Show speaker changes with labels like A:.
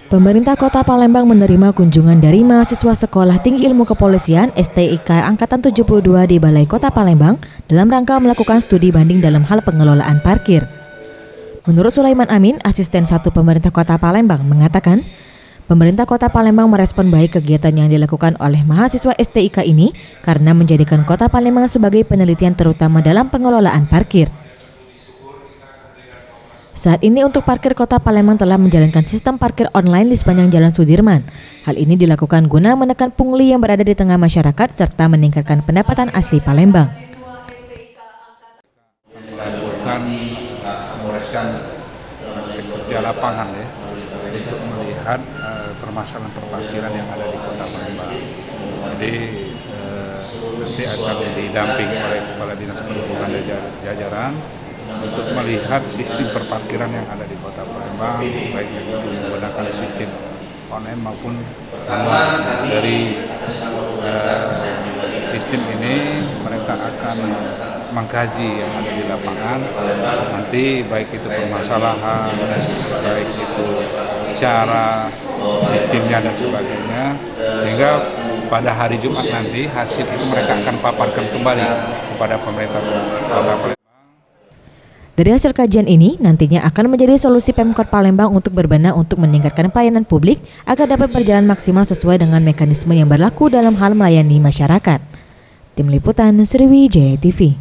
A: Pemerintah Kota Palembang menerima kunjungan dari mahasiswa Sekolah Tinggi Ilmu Kepolisian (STIK) Angkatan 72 di Balai Kota Palembang dalam rangka melakukan studi banding dalam hal pengelolaan parkir. Menurut Sulaiman Amin, asisten 1 Pemerintah Kota Palembang, mengatakan, Pemerintah Kota Palembang merespon baik kegiatan yang dilakukan oleh mahasiswa STIK ini karena menjadikan Kota Palembang sebagai penelitian terutama dalam pengelolaan parkir. Saat ini untuk parkir Kota Palembang telah menjalankan sistem parkir online di sepanjang Jalan Sudirman. Hal ini dilakukan guna menekan pungli yang berada di tengah masyarakat serta meningkatkan pendapatan asli Palembang.
B: Melakukan kerja lapangan untuk melihat permasalahan perparkiran yang ada di Kota Palembang. Jadi nanti akan didampingi oleh Kepala Dinas Perhubungan dan jajaran untuk melihat sistem perparkiran yang ada di Kota Palembang, baik itu menggunakan sistem online maupun manual. Dari sistem ini mereka akan mengkaji yang ada di lapangan, nanti baik itu permasalahan, baik itu cara sistemnya dan sebagainya, sehingga pada hari Jumat nanti hasil itu mereka akan paparkan kembali kepada pemerintah Kota Palembang.
A: Dari hasil kajian ini, nantinya akan menjadi solusi Pemkot Palembang untuk berbenah untuk meningkatkan pelayanan publik agar dapat berjalan maksimal sesuai dengan mekanisme yang berlaku dalam hal melayani masyarakat. Tim Liputan Sriwijaya TV.